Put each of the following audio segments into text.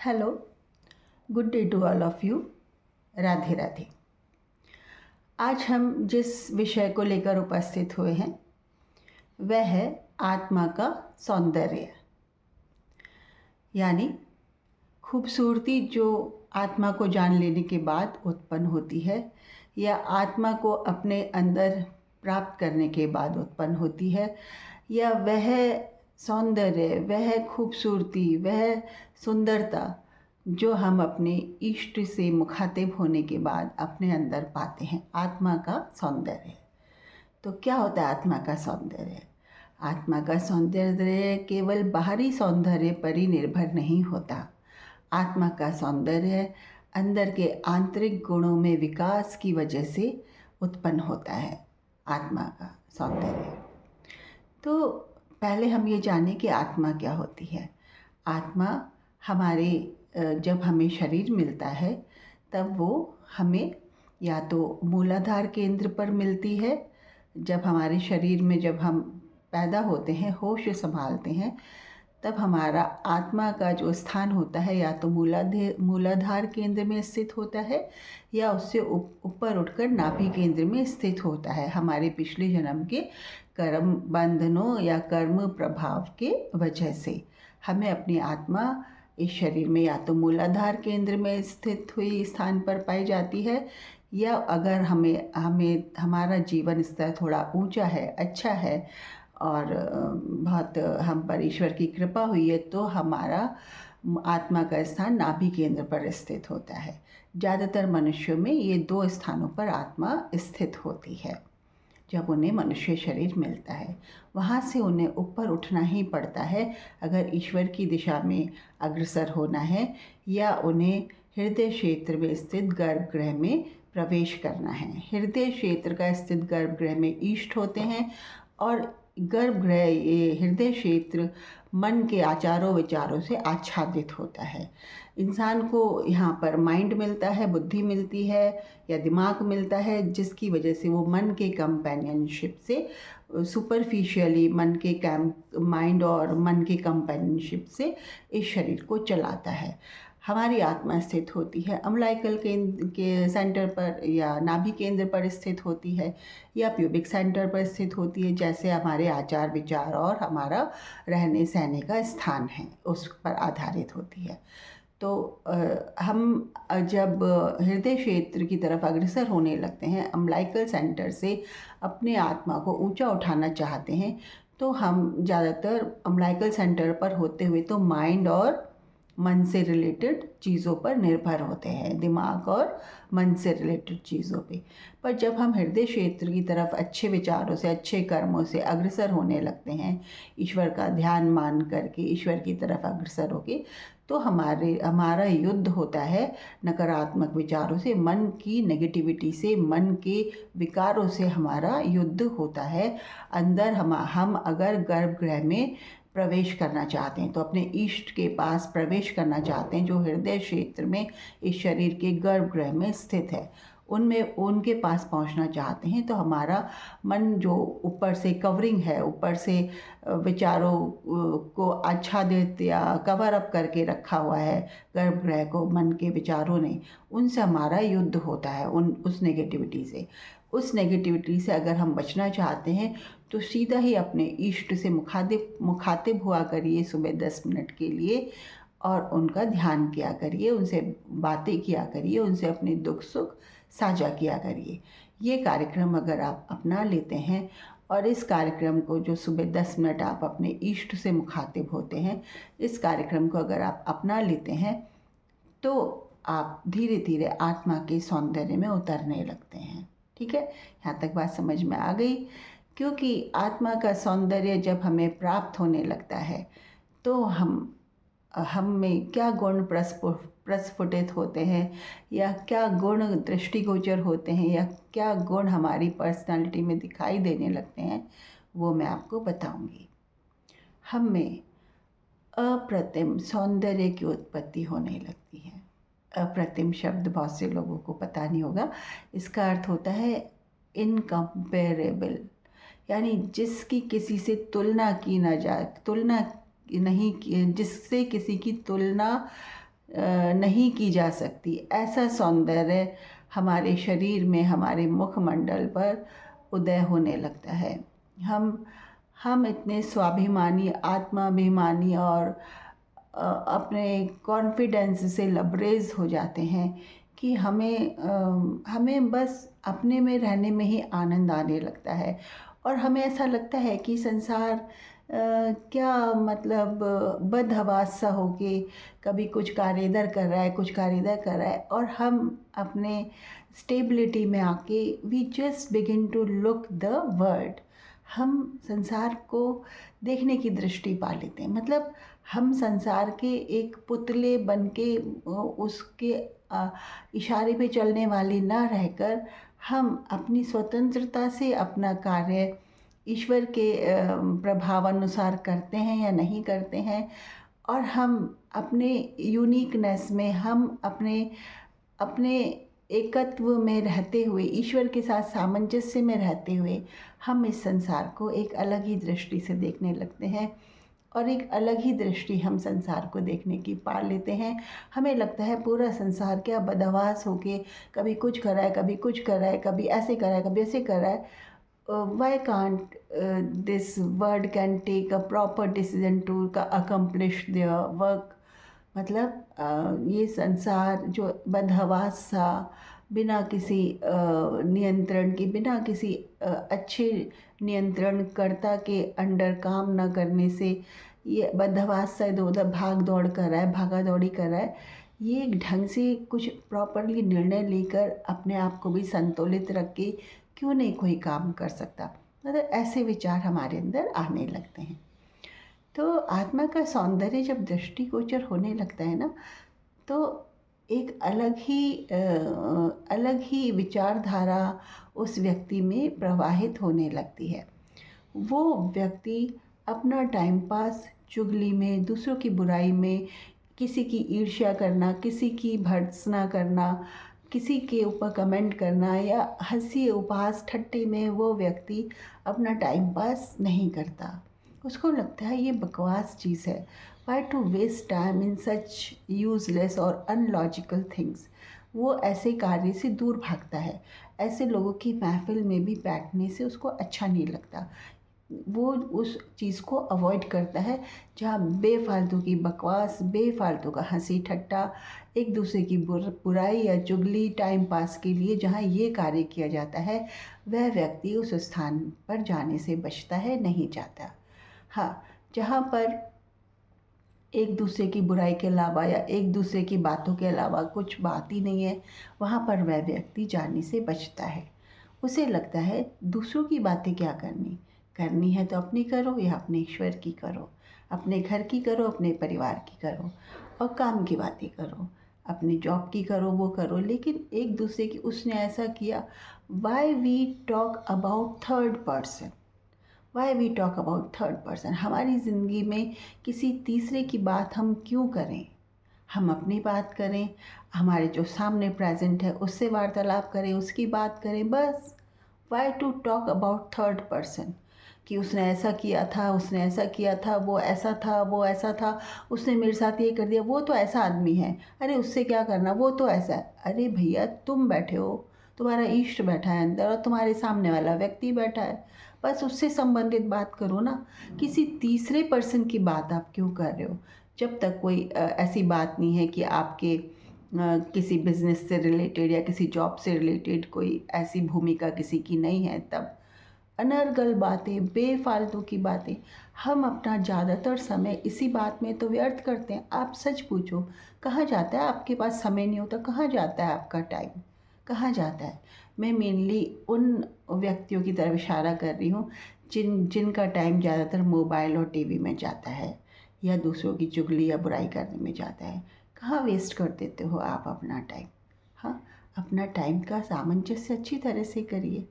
Hello, good day to all of you. Radhe Radhe. आज हम जिस विषय को लेकर उपस्थित हुए हैं वह है आत्मा का सौंदर्य, यानी खूबसूरती जो आत्मा को जान लेने के बाद उत्पन्न होती है या आत्मा को अपने अंदर प्राप्त करने के बाद उत्पन्न होती है, या वह सौंदर्य, वह खूबसूरती, वह सुंदरता जो हम अपने इष्ट से मुखातिब होने के बाद अपने अंदर पाते हैं, आत्मा का सौंदर्य। तो क्या होता है आत्मा का सौंदर्य? आत्मा का सौंदर्य केवल बाहरी सौंदर्य पर ही निर्भर नहीं होता। आत्मा का सौंदर्य अंदर के आंतरिक गुणों में विकास की वजह से उत्पन्न होता है। आत्मा का सौंदर्य, तो पहले हम ये जानें कि आत्मा क्या होती है। आत्मा हमारे जब हमें शरीर मिलता है तब वो हमें या तो मूलाधार केंद्र पर मिलती है। जब हमारे शरीर में जब हम पैदा होते हैं, होश संभालते हैं, तब हमारा आत्मा का जो स्थान होता है या तो मूलाधार केंद्र में स्थित होता है या उससे ऊपर उठकर नाभि केंद्र में स्थित होता है। हमारे पिछले जन्म के कर्म बंधनों या कर्म प्रभाव के वजह से हमें अपनी आत्मा इस शरीर में या तो मूलाधार केंद्र में स्थित हुई स्थान पर पाई जाती है, या अगर हमें हमें हमारा जीवन स्तर थोड़ा ऊंचा है, अच्छा है और बहुत हम पर ईश्वर की कृपा हुई है, तो हमारा आत्मा का स्थान नाभि केंद्र पर स्थित होता है। ज़्यादातर मनुष्यों में ये दो स्थानों पर आत्मा स्थित होती है। जब उन्हें मनुष्य शरीर मिलता है वहाँ से उन्हें ऊपर उठना ही पड़ता है अगर ईश्वर की दिशा में अग्रसर होना है, या उन्हें हृदय क्षेत्र में स्थित गर्भगृह में प्रवेश करना है। हृदय क्षेत्र का स्थित गर्भगृह में ईष्ट होते हैं और गर्भगृह, ये हृदय क्षेत्र मन के आचारों विचारों से आच्छादित होता है। इंसान को यहाँ पर माइंड मिलता है, बुद्धि मिलती है या दिमाग मिलता है, जिसकी वजह से वो मन के कंपेनियनशिप से सुपरफिशियली माइंड और मन के कंपेनियनशिप से इस शरीर को चलाता है। हमारी आत्मा स्थित होती है अम्लाइकल केंद्र के सेंटर पर या नाभि केंद्र पर स्थित होती है या प्यूबिक सेंटर पर स्थित होती है, जैसे हमारे आचार विचार और हमारा रहने सहने का स्थान है उस पर आधारित होती है। तो हम जब हृदय क्षेत्र की तरफ अग्रसर होने लगते हैं, अम्लाइकल सेंटर से अपने आत्मा को ऊंचा उठाना चाहते हैं, तो हम ज़्यादातर अम्लाइकल सेंटर पर होते हुए तो माइंड और मन से रिलेटेड चीज़ों पर निर्भर होते हैं, दिमाग और मन से रिलेटेड चीज़ों पे। पर जब हम हृदय क्षेत्र की तरफ अच्छे विचारों से, अच्छे कर्मों से अग्रसर होने लगते हैं, ईश्वर का ध्यान मान करके ईश्वर की तरफ अग्रसर होके, तो हमारा युद्ध होता है नकारात्मक विचारों से, मन की नेगेटिविटी से, मन के विकारों से हमारा युद्ध होता है। अंदर हम अगर गर्भगृह में प्रवेश करना चाहते हैं, तो अपने इष्ट के पास प्रवेश करना चाहते हैं जो हृदय क्षेत्र में इस शरीर के गर्भगृह में स्थित है, उनमें उनके पास पहुंचना चाहते हैं, तो हमारा मन जो ऊपर से कवरिंग है, ऊपर से विचारों को आच्छादित या कवर अप करके रखा हुआ है गर्भगृह को मन के विचारों ने, उनसे हमारा युद्ध होता है, उस नेगेटिविटी से। उस नेगेटिविटी से अगर हम बचना चाहते हैं तो सीधा ही अपने इष्ट से मुखातिब हुआ करिए सुबह 10 मिनट के लिए, और उनका ध्यान किया करिए, उनसे बातें किया करिए, उनसे अपने दुख सुख साझा किया करिए। ये कार्यक्रम अगर आप अपना लेते हैं और इस कार्यक्रम को जो सुबह 10 मिनट आप अपने इष्ट से मुखातिब होते हैं, इस कार्यक्रम को अगर आप अपना लेते हैं तो आप धीरे धीरे आत्मा के सौंदर्य में उतरने लगते हैं। ठीक है, यहाँ तक बात समझ में आ गई? क्योंकि आत्मा का सौंदर्य जब हमें प्राप्त होने लगता है तो हम में क्या गुण प्रस्फुटित होते हैं, या क्या गुण दृष्टिगोचर होते हैं, या क्या गुण हमारी पर्सनालिटी में दिखाई देने लगते हैं, वो मैं आपको बताऊंगी। हम में अप्रतिम सौंदर्य की उत्पत्ति होने लगती है। अप्रतिम शब्द बहुत से लोगों को पता नहीं होगा, इसका अर्थ होता है इनकम्पेरेबल, यानी जिसकी किसी से तुलना की ना जाए, तुलना नहीं, जिससे किसी की तुलना नहीं की जा सकती। ऐसा सौंदर्य हमारे शरीर में, हमारे मुखमंडल पर उदय होने लगता है। हम हम इतने स्वाभिमानी, आत्माभिमानी और अपने कॉन्फिडेंस से लबरेज हो जाते हैं कि हमें बस अपने में रहने में ही आनंद आने लगता है। और हमें ऐसा लगता है कि संसार क्या मतलब बदहवास सा हो के कभी कुछ कार्य इधर कर रहा है, कुछ कार्य इधर कर रहा है, और हम अपने स्टेबिलिटी में आके we just begin to look the world. हम संसार को देखने की दृष्टि पा लेते हैं। मतलब हम संसार के एक पुतले बन के उसके इशारे पे चलने वाले ना रहकर हम अपनी स्वतंत्रता से अपना कार्य ईश्वर के प्रभावानुसार करते हैं या नहीं करते हैं। और हम अपने यूनिकनेस में, हम अपने अपने एकत्व में रहते हुए, ईश्वर के साथ सामंजस्य में रहते हुए, हम इस संसार को एक अलग ही दृष्टि से देखने लगते हैं। और एक अलग ही दृष्टि हम संसार को देखने की पा लेते हैं। हमें लगता है पूरा संसार क्या बदहवास होके कभी कुछ कर रहा है, कभी कुछ कर रहा है, कभी ऐसे कर रहा है, कभी ऐसे कर रहा है। why can't this world can take a proper decision to accomplish their work? मतलब ये संसार जो बदहवास सा, बिना किसी नियंत्रण के, बिना किसी अच्छे नियंत्रणकर्ता के अंडर काम ना करने से ये बदहवास सा इधर उधर भाग दौड़ कर रहा है, भागा दौड़ी कर रहा है। ये ढंग से कुछ प्रॉपरली निर्णय लेकर अपने आप को भी संतुलित रख के क्यों नहीं कोई काम कर सकता। मतलब ऐसे विचार हमारे अंदर आने लगते हैं। तो आत्मा का सौंदर्य जब दृष्टिगोचर होने लगता है ना, तो एक अलग ही विचारधारा उस व्यक्ति में प्रवाहित होने लगती है। वो व्यक्ति अपना टाइम पास चुगली में, दूसरों की बुराई में, किसी की ईर्ष्या करना, किसी की भर्त्सना करना, किसी के ऊपर कमेंट करना या हंसी उपहास ठट्टे में वो व्यक्ति अपना टाइम पास नहीं करता। उसको लगता है ये बकवास चीज़ है। Why to waste time in such useless और अनलॉजिकल थिंग्स। वो ऐसे कार्य से दूर भागता है। ऐसे लोगों की महफिल में भी बैठने से उसको अच्छा नहीं लगता। वो उस चीज़ को अवॉइड करता है जहाँ बेफालतू की बकवास, बेफालतू का हंसी ठट्टा, एक दूसरे की बुराई या चुगली टाइम पास के लिए जहाँ ये कार्य किया जाता है, वह व्यक्ति उस स्थान पर जाने से बचता है, नहीं जाता। हाँ, जहाँ पर एक दूसरे की बुराई के अलावा या एक दूसरे की बातों के अलावा कुछ बात ही नहीं है, वहाँ पर वह व्यक्ति जाने से बचता है। उसे लगता है दूसरों की बातें क्या करनी, करनी है तो अपनी करो या अपने ईश्वर की करो, अपने घर की करो, अपने परिवार की करो, और काम की बातें करो, अपनी जॉब की करो, वो करो। लेकिन एक दूसरे की, उसने ऐसा किया, why we talk about third person, why we talk about third person. हमारी ज़िंदगी में किसी तीसरे की बात हम क्यों करें? हम अपनी बात करें, हमारे जो सामने प्रेजेंट है उससे वार्तालाप करें, उसकी बात करें, बस। Why to talk about third person कि उसने ऐसा किया था, उसने ऐसा किया था, वो ऐसा था, वो ऐसा था, उसने मेरे साथ ये कर दिया, वो तो ऐसा आदमी है, अरे उससे क्या करना, वो तो ऐसा है। अरे भैया, तुम बैठे हो, तुम्हारा इष्ट बैठा है अंदर और तुम्हारे सामने वाला व्यक्ति बैठा है, बस उससे संबंधित बात करो ना। किसी तीसरे पर्सन की बात आप क्यों कर रहे हो? जब तक कोई ऐसी बात नहीं है कि आपके किसी बिजनेस से रिलेटेड या किसी जॉब से रिलेटेड कोई ऐसी भूमिका किसी की नहीं है, तब अनर्गल बातें, बेफालतू की बातें, हम अपना ज़्यादातर समय इसी बात में तो व्यर्थ करते हैं। आप सच पूछो, कहाँ जाता है? आपके पास समय नहीं होता, कहाँ जाता है आपका टाइम, कहाँ जाता है? मैं मेनली उन व्यक्तियों की तरफ इशारा कर रही हूँ जिनका टाइम ज़्यादातर मोबाइल और टीवी में जाता है या दूसरों की चुगली या बुराई करने में जाता है। कहाँ वेस्ट कर देते हो आप अपना टाइम? हाँ, अपना टाइम का सामंजस्य अच्छी तरह से करिए।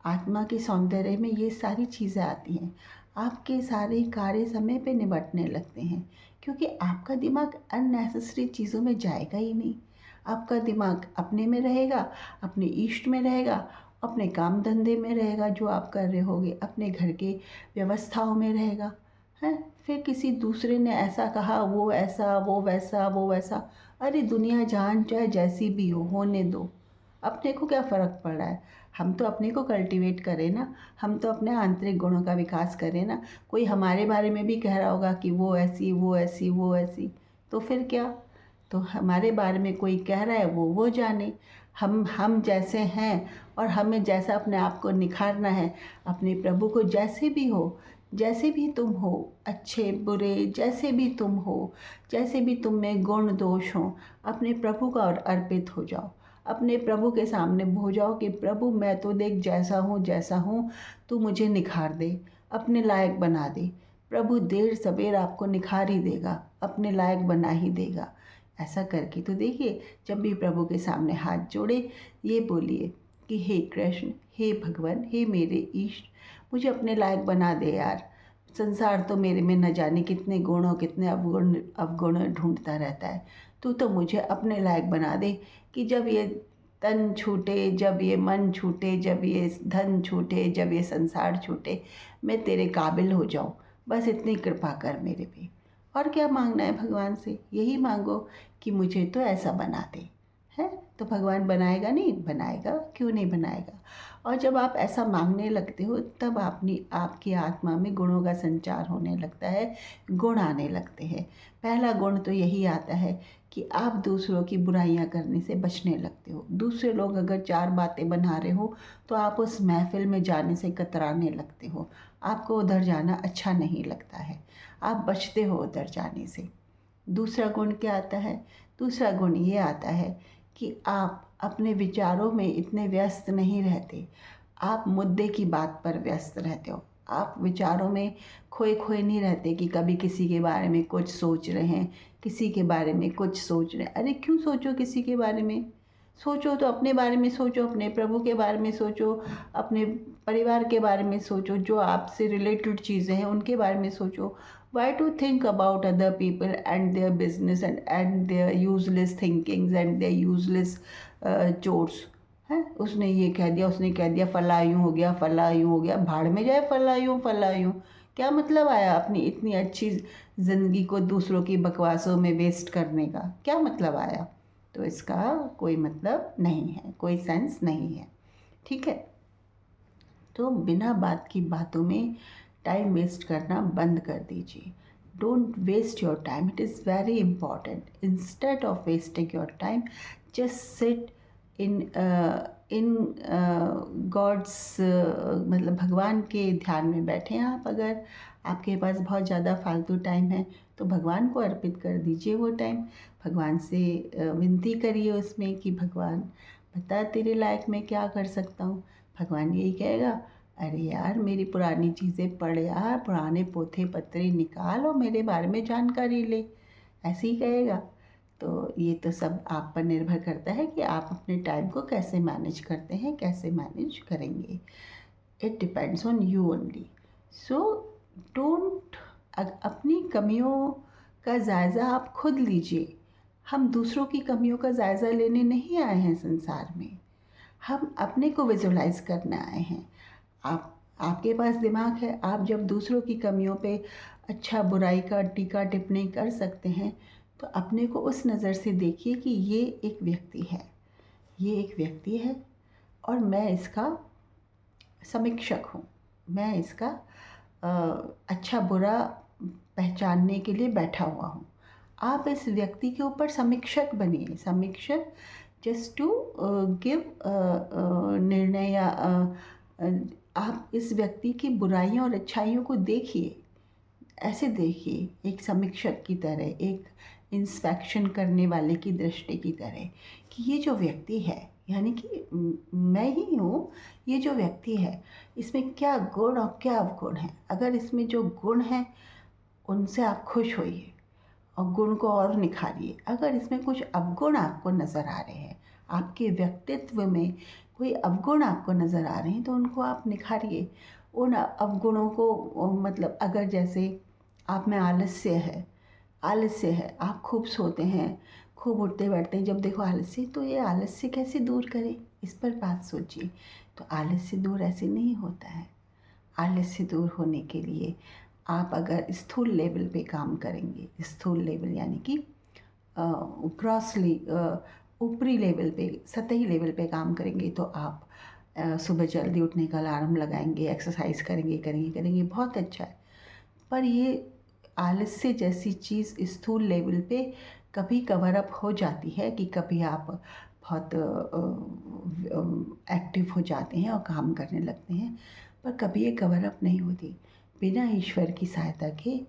आत्मा के सौंदर्य में ये सारी चीज़ें आती हैं। आपके सारे कार्य समय पे निबटने लगते हैं, क्योंकि आपका दिमाग अननेसेसरी चीज़ों में जाएगा ही नहीं। आपका दिमाग अपने में रहेगा, अपने इष्ट में रहेगा, अपने काम धंधे में रहेगा जो आप कर रहे होगे, अपने घर के व्यवस्थाओं में रहेगा, है। फिर किसी दूसरे ने ऐसा कहा, वो ऐसा, वो वैसा, वो वैसा। अरे दुनिया जहान चाहे जैसी भी हो, होने दो। अपने को क्या फ़र्क पड़ रहा है? हम तो अपने को कल्टीवेट करें ना, हम तो अपने आंतरिक गुणों का विकास करें ना। कोई हमारे बारे में भी कह रहा होगा कि वो ऐसी, वो ऐसी, वो ऐसी, तो फिर क्या? तो हमारे बारे में कोई कह रहा है, वो जाने। हम जैसे हैं और हमें जैसा अपने आप को निखारना है, अपने प्रभु को जैसे भी हो, जैसे भी तुम हो, अच्छे बुरे जैसे भी तुम हो, जैसे भी तुम में गुण दोष हो, अपने प्रभु का और अर्पित हो जाओ। अपने प्रभु के सामने हो जाओ कि प्रभु मैं तो देख जैसा हूँ जैसा हूँ, तू मुझे निखार दे, अपने लायक बना दे। प्रभु देर सबेर आपको निखार ही देगा, अपने लायक बना ही देगा। ऐसा करके तो देखिए, जब भी प्रभु के सामने हाथ जोड़े, ये बोलिए कि हे कृष्ण, हे भगवान, हे मेरे ईष्ट, मुझे अपने लायक बना दे यार। संसार तो मेरे में न जाने कितने गुण और कितने अवगुण अवगुण ढूंढता रहता है। तू तो मुझे अपने लायक बना दे कि जब ये तन छूटे, जब ये मन छूटे, जब ये धन छूटे, जब ये संसार छूटे, मैं तेरे काबिल हो जाऊं। बस इतनी कृपा कर मेरे पे। और क्या मांगना है भगवान से? यही मांगो कि मुझे तो ऐसा बना दे। है तो भगवान बनाएगा नहीं? बनाएगा, क्यों नहीं बनाएगा? और जब आप ऐसा मांगने लगते हो, तब आपकी आत्मा में गुणों का संचार होने लगता है, गुण आने लगते हैं। पहला गुण तो यही आता है कि आप दूसरों की बुराइयां करने से बचने लगते हो। दूसरे लोग अगर चार बातें बना रहे हो, तो आप उस महफिल में जाने से कतराने लगते हो। आपको उधर जाना अच्छा नहीं लगता है, आप बचते हो उधर जाने से। दूसरा गुण क्या आता है? दूसरा गुण ये आता है कि आप अपने विचारों में इतने व्यस्त नहीं रहते, आप मुद्दे की बात पर व्यस्त रहते हो। आप विचारों में खोए खोए नहीं रहते कि कभी किसी के बारे में कुछ सोच रहे हैं, किसी के बारे में कुछ सोच रहे हैं। अरे क्यों सोचो किसी के बारे में? सोचो तो अपने बारे में सोचो, अपने प्रभु के बारे में सोचो, अपने परिवार के बारे में सोचो, जो आपसे रिलेटेड चीज़ें हैं उनके बारे में सोचो। Why to think about other people and their business and their useless thinkings and their useless chores? है, उसने ये कह दिया, उसने कह दिया, फला यूँ हो गया, फला यूँ हो गया, भाड़ में जाए फला यूँ फला यूँ। क्या मतलब आया अपनी इतनी अच्छी ज़िंदगी को दूसरों की बकवासों में वेस्ट करने का? क्या मतलब आया? तो इसका कोई मतलब नहीं है, कोई सेंस नहीं है। ठीक है, तो बिना बात की बातों में टाइम वेस्ट करना बंद कर दीजिए। Don't waste your time, it is very important. Instead of wasting your time, just sit in in God's, मतलब भगवान के ध्यान में बैठें आप। अगर आपके पास बहुत ज़्यादा फालतू टाइम है, तो भगवान को अर्पित कर दीजिए वो टाइम। भगवान से विनती करिए उसमें कि भगवान बता तेरे लायक मैं क्या कर सकता हूँ। भगवान यही कहेगा, अरे यार मेरी पुरानी चीज़ें पढ़ यार, पुराने पोथे पत्रे निकाल और मेरे बारे में जानकारी ले, ऐसे ही कहेगा। तो ये तो सब आप पर निर्भर करता है कि आप अपने टाइम को कैसे मैनेज करते हैं, कैसे मैनेज करेंगे। It depends on you only. So don't, अपनी कमियों का जायज़ा आप खुद लीजिए। हम दूसरों की कमियों का जायज़ा लेने नहीं आए हैं संसार में, हम अपने को विजुलाइज करने आए हैं। आपके पास दिमाग है, आप जब दूसरों की कमियों पे अच्छा बुराई का टीका टिप्पणी कर सकते हैं, तो अपने को उस नज़र से देखिए कि ये एक व्यक्ति है, ये एक व्यक्ति है और मैं इसका समीक्षक हूँ। मैं इसका अच्छा बुरा पहचानने के लिए बैठा हुआ हूँ। आप इस व्यक्ति के ऊपर समीक्षक बनिए, समीक्षक, जस्ट टू गिव निर्णय, या आप इस व्यक्ति की बुराइयों और अच्छाइयों को देखिए, ऐसे देखिए, एक समीक्षक की तरह, एक इंस्पेक्शन करने वाले की दृष्टि की तरह, कि ये जो व्यक्ति है, यानी कि मैं ही हूँ, ये जो व्यक्ति है, इसमें क्या गुण और क्या अवगुण है। अगर इसमें जो गुण हैं उनसे आप खुश होइए और गुण को और निखारिए। अगर इसमें कुछ अवगुण आपको नज़र आ रहे हैं, आपके व्यक्तित्व में कोई अवगुण आपको नज़र आ रहे हैं, तो उनको आप निखारिए। उन अवगुणों को, मतलब अगर जैसे आप में आलस्य है, आप खूब सोते हैं, खूब उठते बैठते हैं, जब देखो आलस्य, तो ये आलस्य कैसे दूर करें, इस पर बात सोचिए। तो आलस्य दूर ऐसे नहीं होता है। आलस्य दूर होने के लिए आप अगर स्थूल लेवल पे काम करेंगे, स्थूल लेवल यानी कि ग्रॉसली ऊपरी लेवल पे, सतही लेवल पे काम करेंगे, तो आप सुबह जल्दी उठने का अलार्म लगाएंगे, एक्सरसाइज करेंगे, बहुत अच्छा है। पर ये आलस्य जैसी चीज़ स्थूल लेवल पे कभी कवर अप हो जाती है कि कभी आप बहुत एक्टिव हो जाते हैं और काम करने लगते हैं, पर कभी ये कवर अप नहीं होती। बिना ईश्वर की सहायता के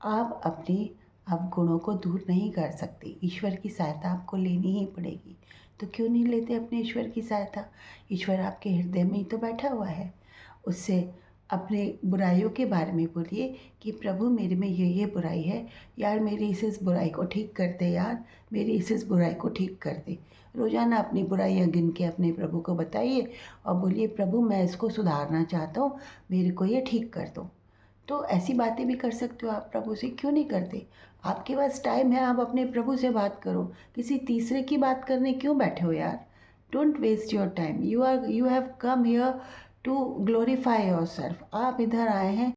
आप अपने अवगुणों को दूर नहीं कर सकते। ईश्वर की सहायता आपको लेनी ही पड़ेगी। तो क्यों नहीं लेते अपने ईश्वर की सहायता? ईश्वर आपके हृदय में ही तो बैठा हुआ है। उससे अपने बुराइयों के बारे में बोलिए कि प्रभु मेरे में ये बुराई है यार, मेरी इस बुराई को ठीक कर दे यार, मेरी इस बुराई को ठीक कर दे। रोज़ाना अपनी बुराइयां गिन के अपने प्रभु को बताइए और बोलिए प्रभु मैं इसको सुधारना चाहता हूँ, मेरे को ये ठीक कर दो। तो ऐसी बातें भी कर सकते हो आप प्रभु से, क्यों नहीं करते? आपके पास टाइम है, आप अपने प्रभु से बात करो। किसी तीसरे की बात करने क्यों बैठे हो यार? Don't waste your time. You have come here to glorify your self. आप इधर आए हैं